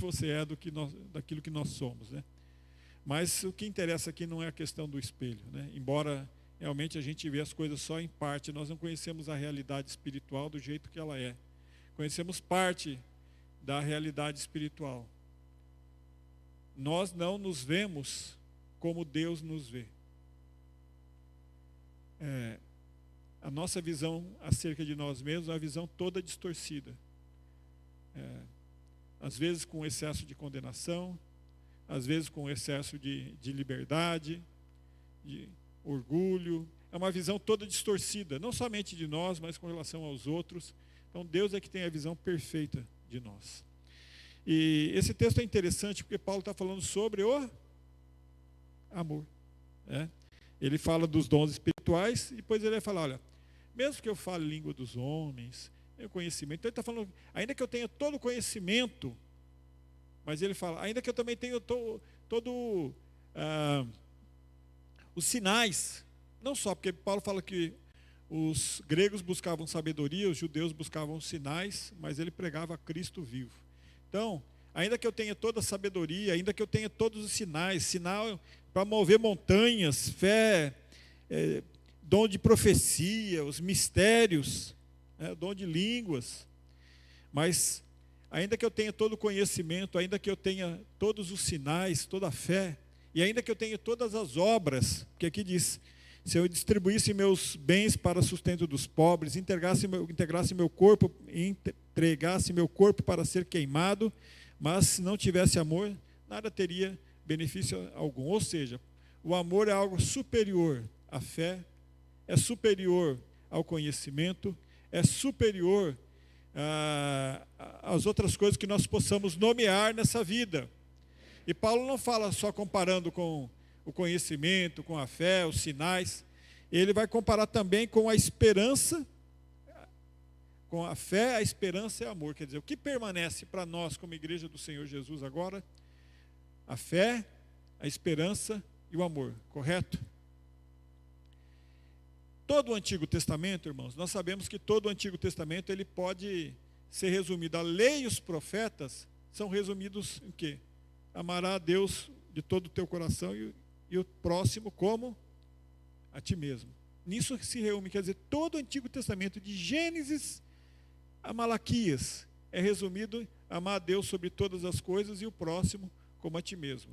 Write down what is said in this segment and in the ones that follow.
você é daquilo que nós somos, né? Mas o que interessa aqui não é a questão do espelho, né? Embora realmente a gente vê as coisas só em parte, nós não conhecemos a realidade espiritual do jeito que ela é. Conhecemos parte da realidade espiritual. Nós não nos vemos como Deus nos vê. A nossa visão acerca de nós mesmos é uma visão toda distorcida. Às vezes com excesso de condenação, às vezes com excesso de liberdade, de orgulho. É uma visão toda distorcida, não somente de nós, mas com relação aos outros. Então Deus é que tem a visão perfeita de nós. E esse texto é interessante porque Paulo está falando sobre o amor, né? Ele fala dos dons espirituais e depois ele vai falar, olha, mesmo que eu fale língua dos homens, meu conhecimento, então ele está falando, ainda que eu tenha todo o conhecimento, mas ele fala, ainda que eu também tenha todo os sinais, não só, porque Paulo fala que os gregos buscavam sabedoria, os judeus buscavam sinais, mas ele pregava Cristo vivo. Então, ainda que eu tenha toda a sabedoria, ainda que eu tenha todos os sinais, sinal para mover montanhas, fé, dom de profecia, os mistérios, dom de línguas, mas ainda que eu tenha todo o conhecimento, ainda que eu tenha todos os sinais, toda a fé, e ainda que eu tenha todas as obras, porque aqui diz, se eu distribuísse meus bens para sustento dos pobres, entregasse meu corpo para ser queimado, mas se não tivesse amor, nada teria benefício algum. Ou seja, o amor é algo superior à fé, é superior ao conhecimento, é superior às outras coisas que nós possamos nomear nessa vida. E Paulo não fala só comparando com o conhecimento, com a fé, os sinais. Ele vai comparar também com a esperança, com a fé, a esperança e o amor. Quer dizer, o que permanece para nós como igreja do Senhor Jesus agora? A fé, a esperança e o amor, correto? Todo o Antigo Testamento, irmãos, nós sabemos que todo o Antigo Testamento ele pode ser resumido. A lei e os profetas são resumidos em quê? Amará a Deus de todo o teu coração e o próximo como a ti mesmo. Nisso se reúne, quer dizer, todo o Antigo Testamento, de Gênesis a Malaquias, é resumido: amar a Deus sobre todas as coisas e o próximo como a ti mesmo.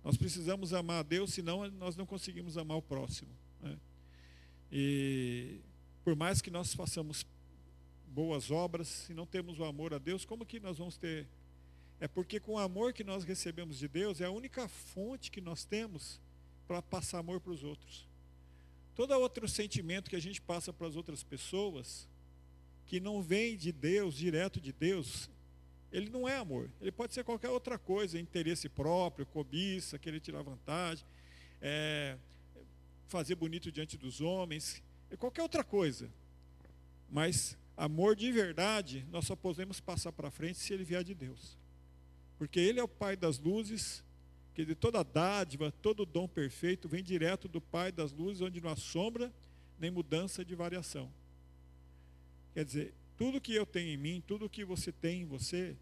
Nós precisamos amar a Deus, senão nós não conseguimos amar o próximo, né? E por mais que nós façamos boas obras, se não temos o amor a Deus, como que nós vamos ter? É porque com o amor que nós recebemos de Deus, é a única fonte que nós temos para passar amor para os outros. Todo outro sentimento que a gente passa para as outras pessoas, que não vem de Deus, direto de Deus, ele não é amor. Ele pode ser qualquer outra coisa, interesse próprio, cobiça, querer tirar vantagem, fazer bonito diante dos homens, qualquer outra coisa. Mas amor de verdade, nós só podemos passar para frente se ele vier de Deus. Porque ele é o Pai das luzes, que de toda dádiva, todo dom perfeito vem direto do Pai das luzes, onde não há sombra nem mudança de variação. Quer dizer, tudo que eu tenho em mim, tudo que você tem em você,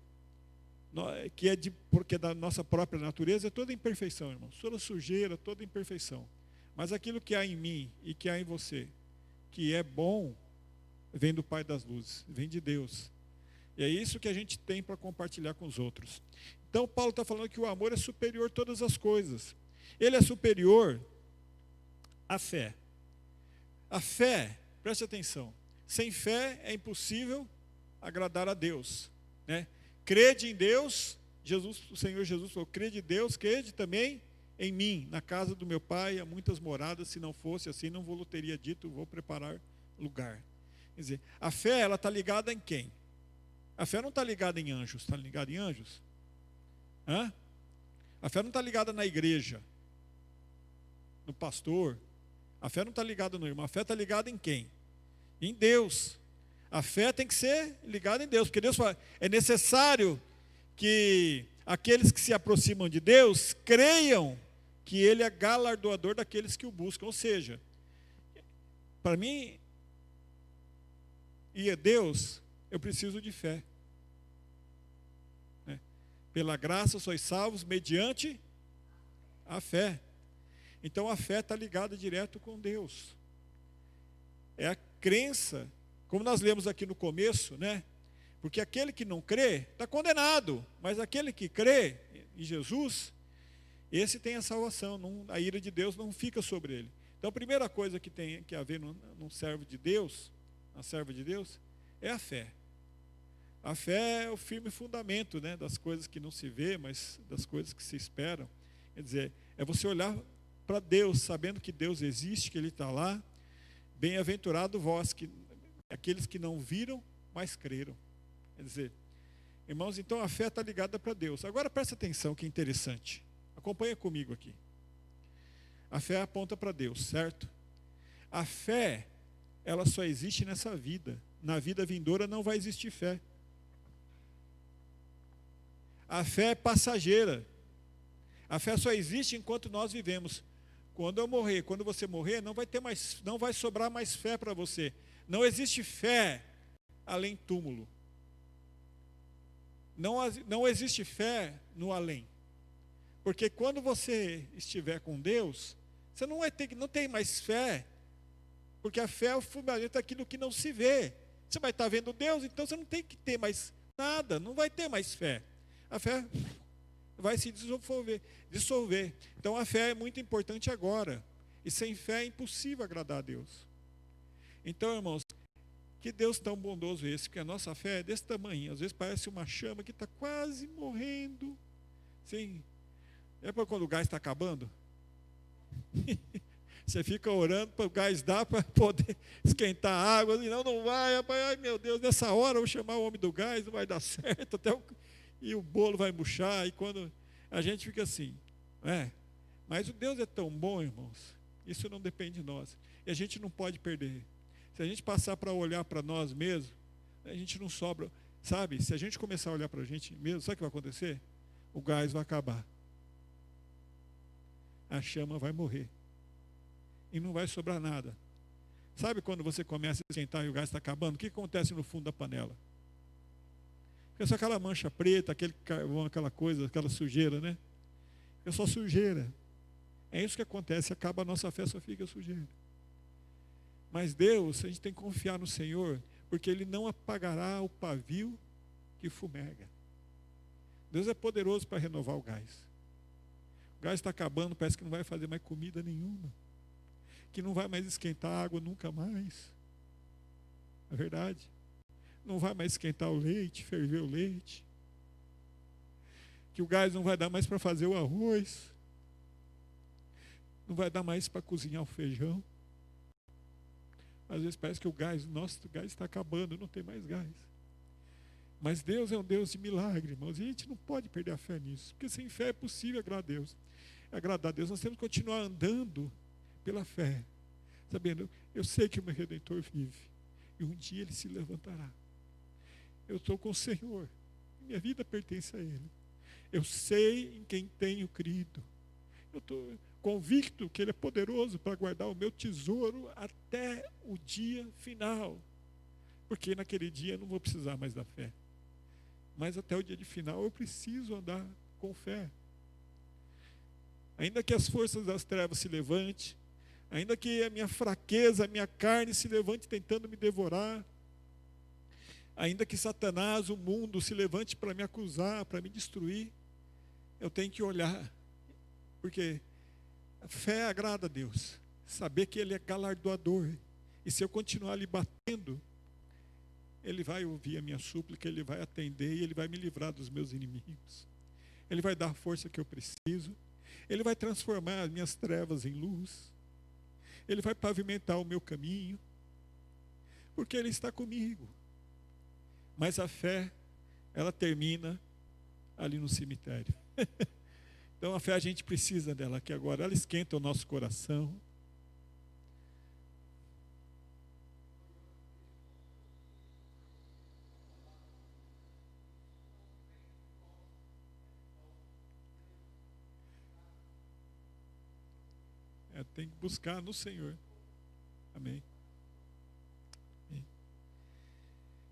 porque é da nossa própria natureza, é toda imperfeição, irmãos. Toda sujeira, toda imperfeição. Mas aquilo que há em mim e que há em você, que é bom, vem do Pai das luzes, vem de Deus. E é isso que a gente tem para compartilhar com os outros. Então Paulo está falando que o amor é superior a todas as coisas. Ele é superior à fé. A fé, preste atenção, sem fé é impossível agradar a Deus, né? Crede em Deus, o Senhor Jesus falou, crede em Deus, crede também em mim. Na casa do meu Pai há muitas moradas, se não fosse assim, não vou teria dito, vou preparar lugar. Quer dizer, a fé, ela está ligada em quem? A fé não está ligada em anjos, está ligada em anjos? Hã? A fé não está ligada na igreja, no pastor. A fé não está ligada no irmão. A fé está ligada em quem? Em Deus. A fé tem que ser ligada em Deus, porque Deus fala, é necessário que aqueles que se aproximam de Deus creiam que Ele é galardoador daqueles que o buscam. Ou seja, para mim e a Deus, eu preciso de fé. Pela graça sois salvos mediante a fé. Então a fé está ligada direto com Deus. É a crença, como nós lemos aqui no começo, né? Porque aquele que não crê está condenado, mas aquele que crê em Jesus, esse tem a salvação, a ira de Deus não fica sobre ele. Então a primeira coisa que tem que haver num servo de Deus, na serva de Deus, é a fé. A fé é o firme fundamento, né, das coisas que não se vê, mas das coisas que se esperam. Quer dizer, é você olhar para Deus, sabendo que Deus existe, que Ele está lá. Bem-aventurado vós, aqueles que não viram, mas creram. Quer dizer, irmãos, então a fé está ligada para Deus. Agora presta atenção, que interessante. Acompanha comigo aqui. A fé aponta para Deus, certo? A fé, ela só existe nessa vida. Na vida vindoura não vai existir fé. A fé é passageira. A fé só existe enquanto nós vivemos. Quando eu morrer, quando você morrer, não vai sobrar mais fé para você. Não existe fé além túmulo. Não existe fé no além. Porque quando você estiver com Deus, você não tem mais fé. Porque a fé é o fundamento daquilo que não se vê. Você vai estar vendo Deus, então você não tem que ter mais nada, não vai ter mais fé. A fé vai se dissolver. Então a fé é muito importante agora. E sem fé é impossível agradar a Deus. Então, irmãos, que Deus tão bondoso esse, porque a nossa fé é desse tamanho. Às vezes parece uma chama que está quase morrendo. Sim. É para quando o gás está acabando? Você fica orando para o gás dar para poder esquentar a água. E não vai. Ai, meu Deus, nessa hora eu vou chamar o homem do gás, não vai dar certo. E o bolo vai murchar. E quando a gente fica assim, mas o Deus é tão bom, irmãos. Isso não depende de nós. E a gente não pode perder. Se a gente passar para olhar para nós mesmos, a gente não sobra. Sabe, se a gente começar a olhar para a gente mesmo, sabe o que vai acontecer? O gás vai acabar. A chama vai morrer. E não vai sobrar nada. Sabe quando você começa a esquentar e o gás está acabando? O que acontece no fundo da panela? Fica só aquela mancha preta, aquele carvão, aquela coisa, aquela sujeira, né? Fica só sujeira. É isso que acontece, acaba a nossa fé, só fica sujeira. Mas Deus, a gente tem que confiar no Senhor, porque Ele não apagará o pavio que fumega. Deus é poderoso para renovar o gás. O gás está acabando, parece que não vai fazer mais comida nenhuma. Que não vai mais esquentar a água nunca mais. É verdade. Não vai mais esquentar o leite, ferver o leite. Que o gás não vai dar mais para fazer o arroz. Não vai dar mais para cozinhar o feijão. Às vezes parece que o nosso gás está acabando, não tem mais gás. Mas Deus é um Deus de milagre, irmãos. E a gente não pode perder a fé nisso. Porque sem fé é possível agradar a Deus. Agradar a Deus, nós temos que continuar andando pela fé. Sabendo, eu sei que o meu Redentor vive. E um dia Ele se levantará. Eu estou com o Senhor. Minha vida pertence a Ele. Eu sei em quem tenho crido. Eu estou convicto que Ele é poderoso para guardar o meu tesouro até o dia final. Porque naquele dia eu não vou precisar mais da fé. Mas até o dia de final eu preciso andar com fé. Ainda que as forças das trevas se levantem, ainda que a minha fraqueza, a minha carne se levante tentando me devorar, ainda que Satanás, o mundo, se levante para me acusar, para me destruir, eu tenho que olhar, porque a fé agrada a Deus, saber que Ele é galardoador, e se eu continuar lhe batendo, Ele vai ouvir a minha súplica, Ele vai atender e Ele vai me livrar dos meus inimigos. Ele vai dar a força que eu preciso, Ele vai transformar as minhas trevas em luz, Ele vai pavimentar o meu caminho, porque Ele está comigo. Mas a fé, ela termina ali no cemitério. Então a fé a gente precisa dela aqui agora, ela esquenta o nosso coração. Tem que buscar no Senhor. Amém.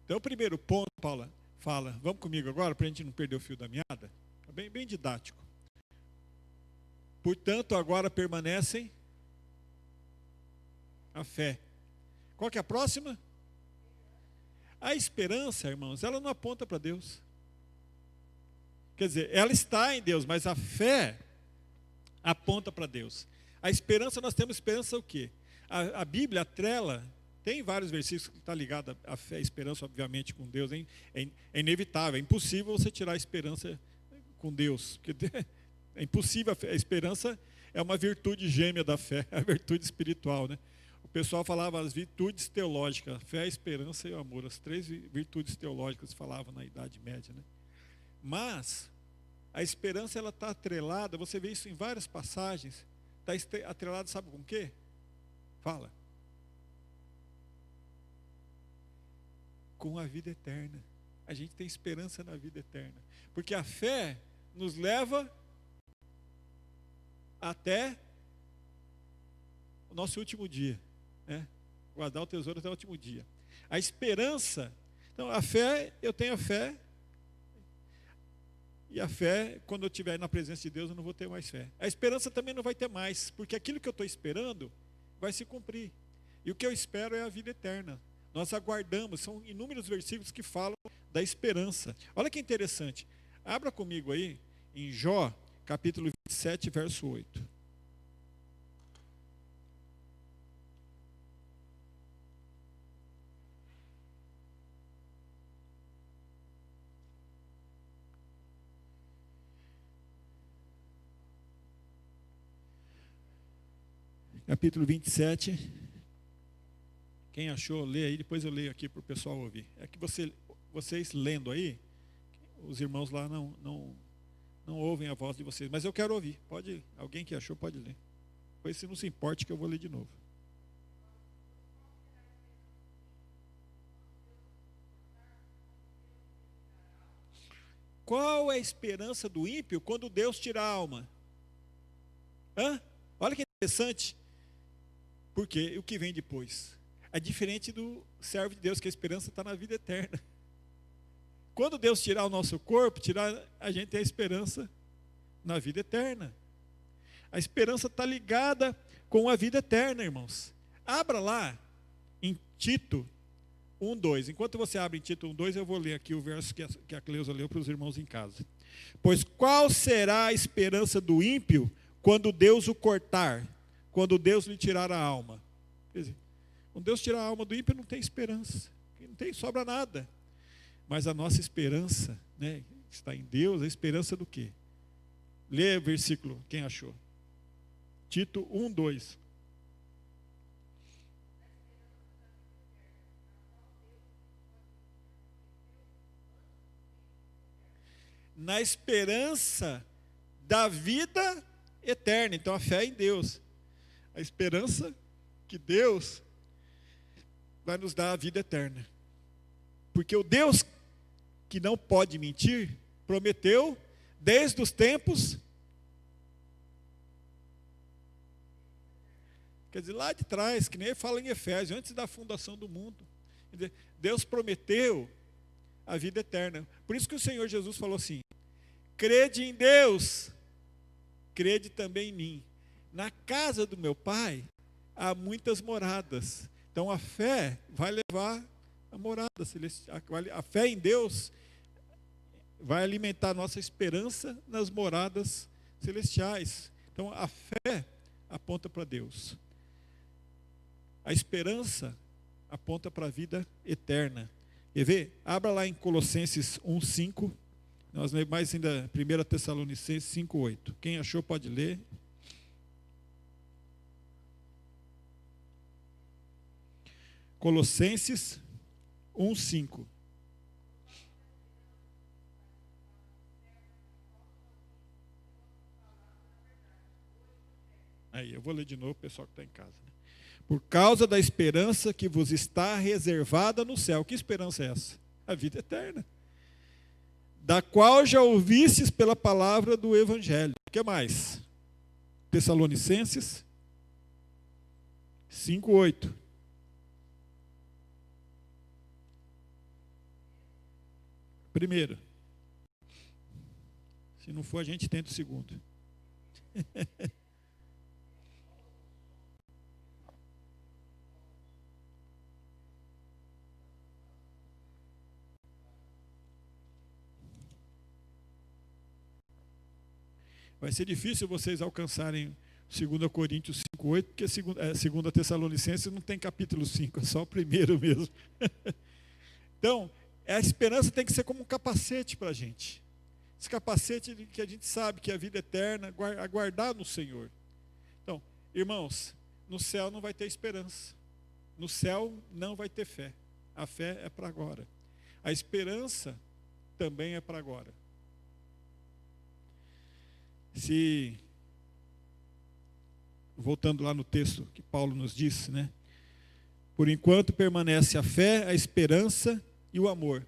Então o primeiro ponto, Paula, fala, vamos comigo agora, para a gente não perder o fio da meada. Bem, bem didático. Portanto, agora permanecem a fé. Qual que é a próxima? A esperança, irmãos, ela não aponta para Deus. Quer dizer, ela está em Deus, mas a fé aponta para Deus. A esperança, nós temos esperança o quê? A Bíblia atrela, tem vários versículos que estão ligados à fé e esperança, obviamente, com Deus. É inevitável, é impossível você tirar a esperança com Deus. Porque é impossível, a esperança é uma virtude gêmea da fé, é a virtude espiritual, né? O pessoal falava as virtudes teológicas, fé, a esperança e o amor, as 3 virtudes teológicas falavam na Idade Média, né? Mas a esperança, ela está atrelada, você vê isso em várias passagens, está atrelada, sabe com o quê? Fala. Com a vida eterna. A gente tem esperança na vida eterna. Porque a fé nos leva até o nosso último dia, né? Guardar o tesouro até o último dia. A esperança, então a fé, eu tenho a fé, e a fé, quando eu estiver na presença de Deus, eu não vou ter mais fé. A esperança também não vai ter mais, porque aquilo que eu estou esperando vai se cumprir. E o que eu espero é a vida eterna. Nós aguardamos, são inúmeros versículos que falam da esperança. Olha que interessante. Abra comigo aí, em Jó, capítulo 27, verso 8. Capítulo 27. Quem achou, lê aí, depois eu leio aqui para o pessoal ouvir. É que vocês lendo aí, os irmãos lá não ouvem a voz de vocês, mas eu quero ouvir. Pode, alguém que achou pode ler. Depois, se não se importe, que eu vou ler de novo. Qual é a esperança do ímpio quando Deus tira a alma? Olha que interessante. Porque o que vem depois? É diferente do servo de Deus, que a esperança está na vida eterna. Quando Deus tirar o nosso corpo, a gente tem a esperança na vida eterna. A esperança está ligada com a vida eterna, irmãos. Abra lá em Tito 1:2. Enquanto você abre em Tito 1:2, eu vou ler aqui o verso que a Cleusa leu para os irmãos em casa. Pois qual será a esperança do ímpio quando Deus o cortar? Quando Deus lhe tirar a alma? Quer dizer, quando Deus tirar a alma do ímpio, não tem esperança, sobra nada. Mas a nossa esperança, né, está em Deus. A esperança do quê? Lê o versículo, quem achou? Tito 1:2. Na esperança da vida eterna. Então a fé é em Deus. A esperança que Deus vai nos dar a vida eterna. Porque o Deus que não pode mentir, prometeu desde os tempos, quer dizer, lá de trás, que nem ele fala em Efésios, antes da fundação do mundo. Quer dizer, Deus prometeu a vida eterna. Por isso que o Senhor Jesus falou assim: crede em Deus, crede também em mim. Na casa do meu Pai há muitas moradas. Então a fé vai levar a morada celestial. A fé em Deus vai alimentar a nossa esperança nas moradas celestiais. Então a fé aponta para Deus. A esperança aponta para a vida eterna. Quer ver? Abra lá em Colossenses 1:5. Nós lemos mais ainda 1 Tessalonicenses 5:8. Quem achou pode ler. Colossenses 1:5. Aí, eu vou ler de novo, o pessoal que está em casa. Né? Por causa da esperança que vos está reservada no céu. Que esperança é essa? A vida eterna. Da qual já ouvistes pela palavra do Evangelho. O que mais? Tessalonicenses 5:8. Primeiro. Se não for, a gente tenta o segundo. Vai ser difícil vocês alcançarem 2 Coríntios 5:8, porque 2 Tessalonicenses não tem capítulo 5, é só o primeiro mesmo. Então, a esperança tem que ser como um capacete para a gente. Esse capacete que a gente sabe que é a vida eterna, aguardar no Senhor. Então, irmãos, no céu não vai ter esperança. No céu não vai ter fé. A fé é para agora. A esperança também é para agora. Voltando lá no texto que Paulo nos disse, né? Por enquanto permanece a fé, a esperança e o amor.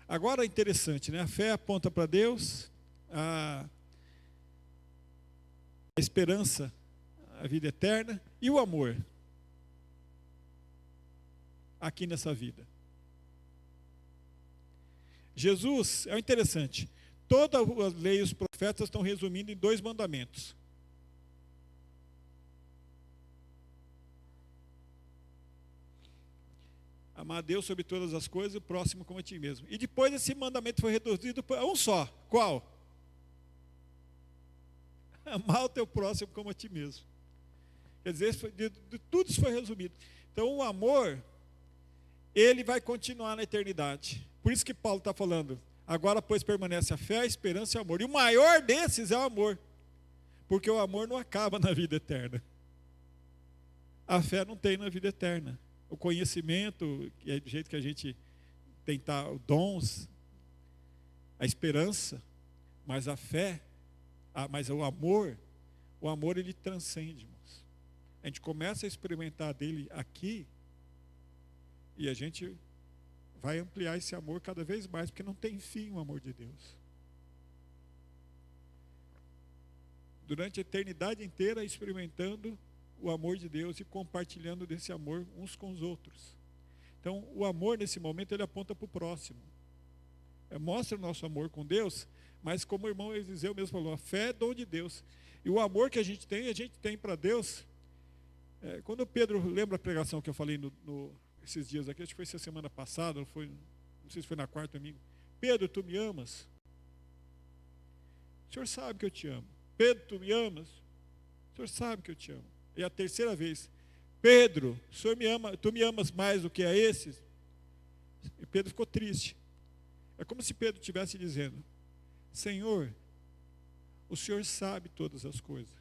Agora é interessante, né? A fé aponta para Deus, a esperança, a vida eterna, e o amor aqui nessa vida. Jesus, é interessante, toda a lei e os profetas estão resumindo em 2 mandamentos. Amar a Deus sobre todas as coisas e o próximo como a ti mesmo. E depois esse mandamento foi reduzido a um só. Qual? Amar o teu próximo como a ti mesmo. Quer dizer, tudo isso foi resumido. Então o amor, ele vai continuar na eternidade. Por isso que Paulo está falando, agora pois permanece a fé, a esperança e o amor. E o maior desses é o amor. Porque o amor não acaba na vida eterna. A fé não tem na vida eterna. O conhecimento, que é do jeito que a gente tem dons, a esperança, mas a fé, mas o amor ele transcende, irmãos. A gente começa a experimentar dele aqui e a gente vai ampliar esse amor cada vez mais, porque não tem fim o amor de Deus. Durante a eternidade inteira experimentando o amor de Deus e compartilhando desse amor uns com os outros. Então, o amor nesse momento, ele aponta para o próximo. Mostra o nosso amor com Deus, mas como o irmão Eliseu mesmo falou, a fé é dom de Deus. E o amor que a gente tem para Deus. Quando Pedro, lembra a pregação que eu falei esses dias aqui, acho que foi essa semana passada, não sei se foi na quarta domingo. Pedro, tu me amas? O Senhor sabe que eu te amo. Pedro, tu me amas? O Senhor sabe que eu te amo. E a terceira vez, Pedro, o Senhor me ama, tu me amas mais do que a esses? E Pedro ficou triste. É como se Pedro estivesse dizendo, Senhor, o Senhor sabe todas as coisas.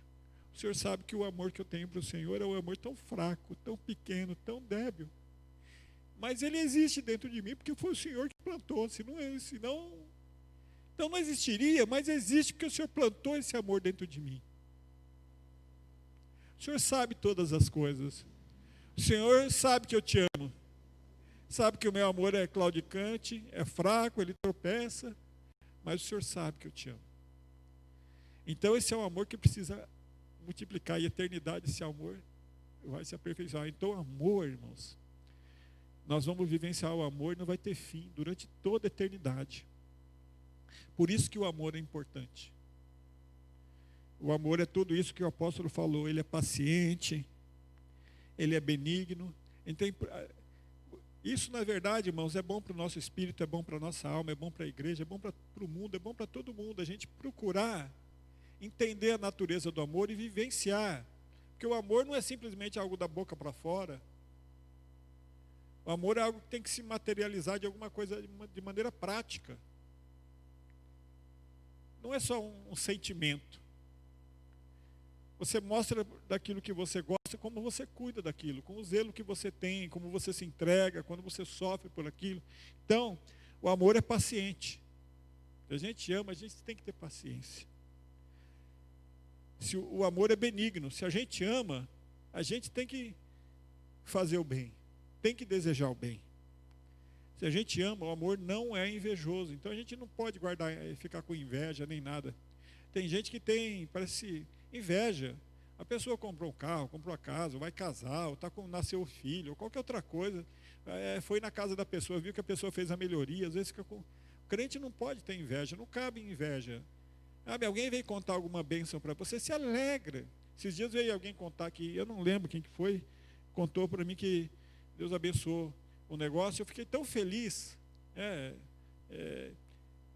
O Senhor sabe que o amor que eu tenho para o Senhor é um amor tão fraco, tão pequeno, tão débil. Mas ele existe dentro de mim, porque foi o Senhor que plantou, senão não existiria, mas existe porque o Senhor plantou esse amor dentro de mim. O Senhor sabe todas as coisas. O Senhor sabe que eu te amo. Sabe que o meu amor é claudicante, é fraco, ele tropeça, mas o Senhor sabe que eu te amo. Então esse é um amor que precisa multiplicar, e a eternidade esse amor vai se aperfeiçoar. Então amor, irmãos, nós vamos vivenciar o amor e não vai ter fim durante toda a eternidade. Por isso que o amor é importante. O amor é tudo isso que o apóstolo falou. Ele é paciente, ele é benigno. Então, isso, na verdade, irmãos, é bom para o nosso espírito, é bom para a nossa alma, é bom para a igreja, é bom para o mundo, é bom para todo mundo. A gente procurar entender a natureza do amor e vivenciar. Porque o amor não é simplesmente algo da boca para fora. O amor é algo que tem que se materializar de alguma coisa, de maneira prática. Não é só um sentimento. Você mostra daquilo que você gosta, como você cuida daquilo, com o zelo que você tem, como você se entrega, quando você sofre por aquilo. Então, o amor é paciente. Se a gente ama, a gente tem que ter paciência. Se o amor é benigno, se a gente ama, a gente tem que fazer o bem, tem que desejar o bem. Se a gente ama, o amor não é invejoso. Então a gente não pode ficar com inveja nem nada. Tem gente que parece inveja. A pessoa comprou um carro, comprou a casa, vai casar, ou nasceu o filho, ou qualquer outra coisa. Foi na casa da pessoa, viu que a pessoa fez a melhoria. Às vezes o crente não pode ter inveja, não cabe inveja. Sabe, alguém veio contar alguma bênção para você, se alegra. Esses dias veio alguém contar que, eu não lembro quem que foi, contou para mim que Deus abençoou o negócio, eu fiquei tão feliz.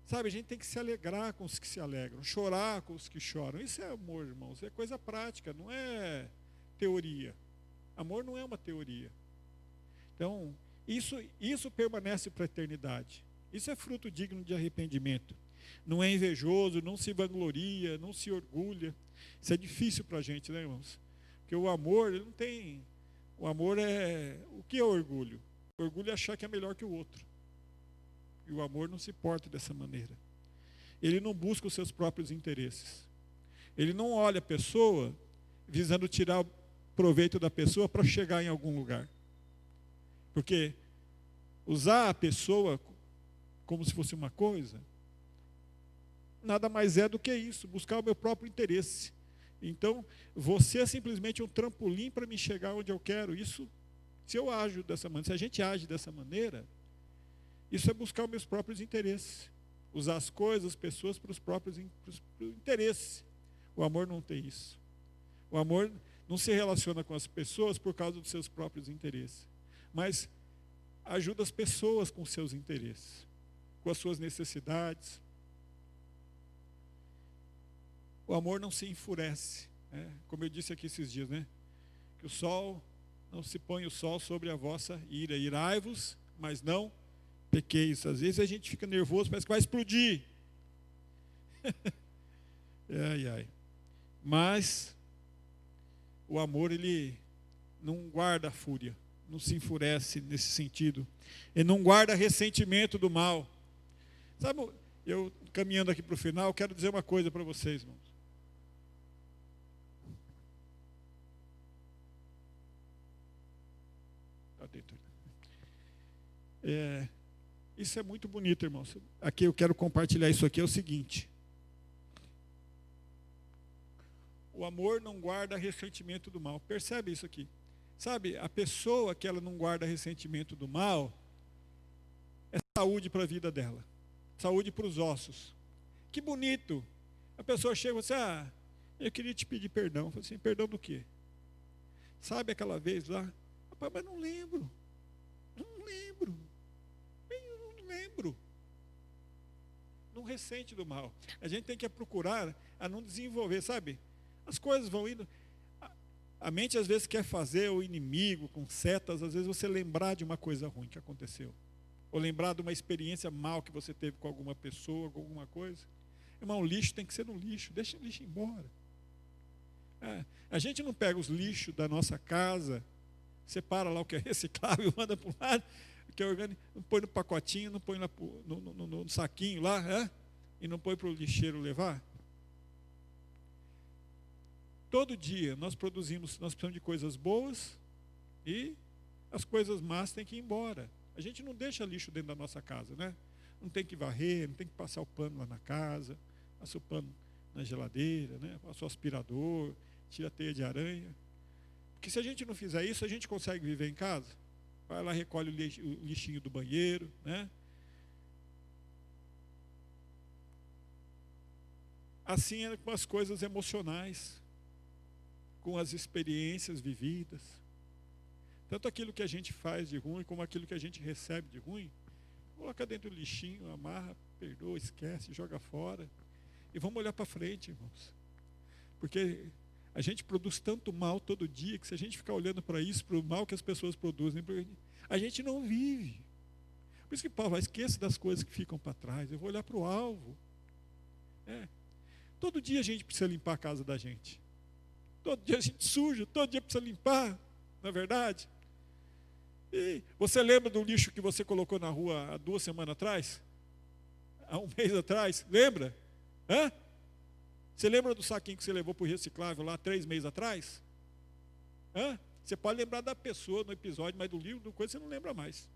Sabe, a gente tem que se alegrar com os que se alegram, chorar com os que choram. Isso é amor, irmãos, é coisa prática, não é teoria. Amor não é uma teoria. Então, isso permanece para a eternidade. Isso é fruto digno de arrependimento. Não é invejoso, não se vangloria, não se orgulha. Isso é difícil para a gente, né, irmãos? Porque o amor, ele não tem... O amor é... O que é orgulho? O orgulho é achar que é melhor que o outro. E o amor não se porta dessa maneira. Ele não busca os seus próprios interesses. Ele não olha a pessoa visando tirar proveito da pessoa para chegar em algum lugar. Porque usar a pessoa como se fosse uma coisa, nada mais é do que isso, buscar o meu próprio interesse. Então, você é simplesmente um trampolim para me chegar onde eu quero. Isso, se eu ajo dessa maneira, se a gente age dessa maneira, isso é buscar os meus próprios interesses. Usar as coisas, as pessoas para os próprios interesses. O amor não tem isso. O amor não se relaciona com as pessoas por causa dos seus próprios interesses. Mas ajuda as pessoas com seus interesses, com as suas necessidades. O amor não se enfurece, né? Como eu disse aqui esses dias, né? Que o sol, não se põe o sol sobre a vossa ira. Irai-vos, mas não pequeis. Às vezes a gente fica nervoso, parece que vai explodir. Ai, ai. Mas o amor, ele não guarda a fúria, não se enfurece nesse sentido. Ele não guarda ressentimento do mal. Sabe, eu caminhando aqui para o final, quero dizer uma coisa para vocês, irmãos. Isso é muito bonito, irmãos. Aqui eu quero compartilhar isso aqui, é o seguinte. O amor não guarda ressentimento do mal. Percebe isso aqui? Sabe, a pessoa que ela não guarda ressentimento do mal, é saúde para a vida dela. Saúde para os ossos. Que bonito. A pessoa chega e fala assim, eu queria te pedir perdão. Eu falo assim, perdão do quê? Sabe aquela vez lá? Rapaz, mas não lembro. Não lembro. Eu não lembro. Não ressente do mal. A gente tem que procurar a não desenvolver, sabe? As coisas vão indo. A mente às vezes quer fazer o inimigo com setas, às vezes você lembrar de uma coisa ruim que aconteceu. Ou lembrar de uma experiência mal que você teve com alguma pessoa, com alguma coisa. Irmão, o lixo tem que ser no lixo, deixa o lixo embora. A gente não pega os lixos da nossa casa, separa lá o que é reciclável, manda para um lado, o que é orgânico, não põe no pacotinho, não põe no saquinho lá, e não põe para o lixeiro levar. Todo dia nós precisamos de coisas boas e as coisas más têm que ir embora. A gente não deixa lixo dentro da nossa casa, né? Não tem que varrer, não tem que passar o pano lá na casa, passa o pano na geladeira, né? Passa o aspirador, tira a teia de aranha. Porque se a gente não fizer isso, a gente consegue viver em casa? Vai lá, recolhe o lixinho do banheiro, né? Assim é com as coisas emocionais, com as experiências vividas. Tanto aquilo que a gente faz de ruim, como aquilo que a gente recebe de ruim, coloca dentro do lixinho, amarra, perdoa, esquece, joga fora. E vamos olhar para frente, irmãos. Porque a gente produz tanto mal todo dia, que se a gente ficar olhando para isso, para o mal que as pessoas produzem, a gente não vive. Por isso que Paulo esqueça das coisas que ficam para trás, eu vou olhar para o alvo. Todo dia a gente precisa limpar a casa da gente. Todo dia a gente suja, todo dia precisa limpar, não é verdade? E você lembra do lixo que você colocou na rua há 2 semanas atrás? Há 1 mês atrás? Lembra? Você lembra do saquinho que você levou para o reciclável lá 3 meses atrás? Você pode lembrar da pessoa no episódio, mas do livro, do coisa, você não lembra mais.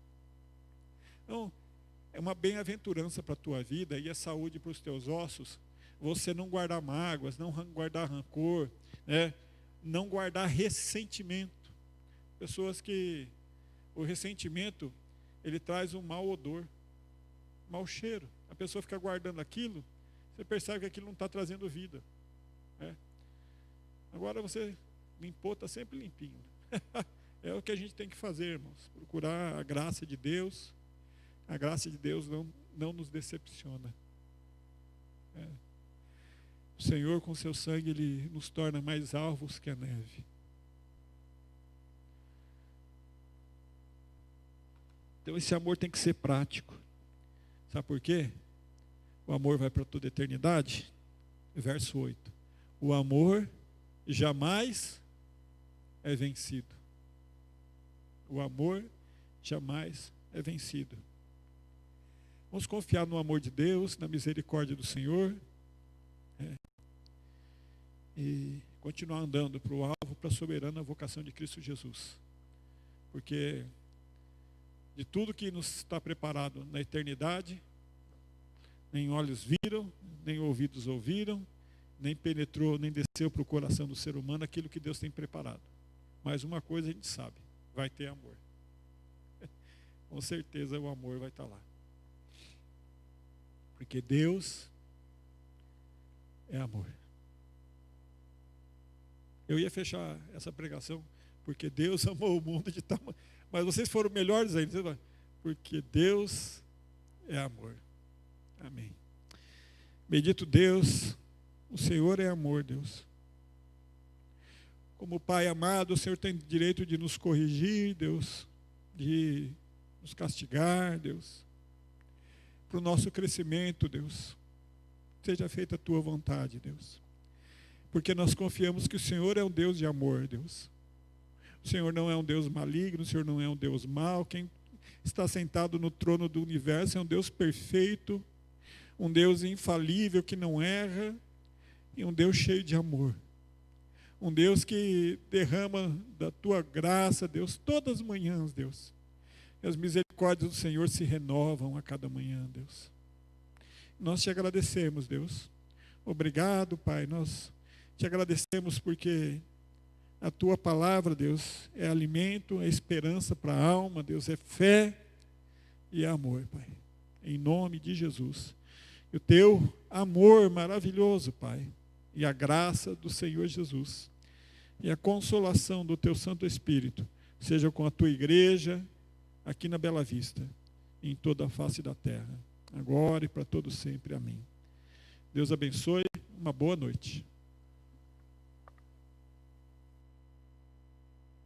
Então, é uma bem-aventurança para a tua vida e é saúde para os teus ossos. Você não guardar mágoas, não guardar rancor, né? Não guardar ressentimento. Pessoas que o ressentimento, ele traz um mau odor, mau cheiro. A pessoa fica guardando aquilo, Você percebe que aquilo não está trazendo vida. Né? Agora você limpou, está sempre limpinho. É o que a gente tem que fazer, irmãos. Procurar a graça de Deus. A graça de Deus não nos decepciona. O Senhor, com seu sangue, Ele nos torna mais alvos que a neve. Então esse amor tem que ser prático. Sabe por quê? O amor vai para toda a eternidade. Verso 8. O amor jamais é vencido. O amor jamais é vencido. Vamos confiar no amor de Deus, na misericórdia do Senhor. E continuar andando para o alvo, para a soberana vocação de Cristo Jesus. Porque de tudo que nos está preparado na eternidade, nem olhos viram, nem ouvidos ouviram, nem penetrou, nem desceu para o coração do ser humano aquilo que Deus tem preparado. Mas uma coisa a gente sabe, vai ter amor. Com certeza o amor vai estar lá. Porque Deus é amor. Eu ia fechar essa pregação, porque Deus amou o mundo de tal maneira. Mas vocês foram melhores ainda, porque Deus é amor. Amém. Bendito Deus, o Senhor é amor, Deus. Como Pai amado, o Senhor tem direito de nos corrigir, Deus, de nos castigar, Deus, para o nosso crescimento, Deus. Seja feita a Tua vontade, Deus. Porque nós confiamos que o Senhor é um Deus de amor, Deus. O Senhor não é um Deus maligno, o Senhor não é um Deus mau. Quem está sentado no trono do universo é um Deus perfeito, um Deus infalível que não erra, e um Deus cheio de amor. Um Deus que derrama da Tua graça, Deus, todas as manhãs, Deus. E as misericórdias do Senhor se renovam a cada manhã, Deus. Nós te agradecemos, Deus. Obrigado, Pai. Nós te agradecemos porque a Tua palavra, Deus, é alimento, é esperança para a alma, Deus, é fé e é amor, Pai. Em nome de Jesus. E o Teu amor maravilhoso, Pai, e a graça do Senhor Jesus, e a consolação do Teu Santo Espírito, seja com a Tua igreja, aqui na Bela Vista, em toda a face da terra, agora e para todo sempre. Amém. Deus abençoe, uma boa noite.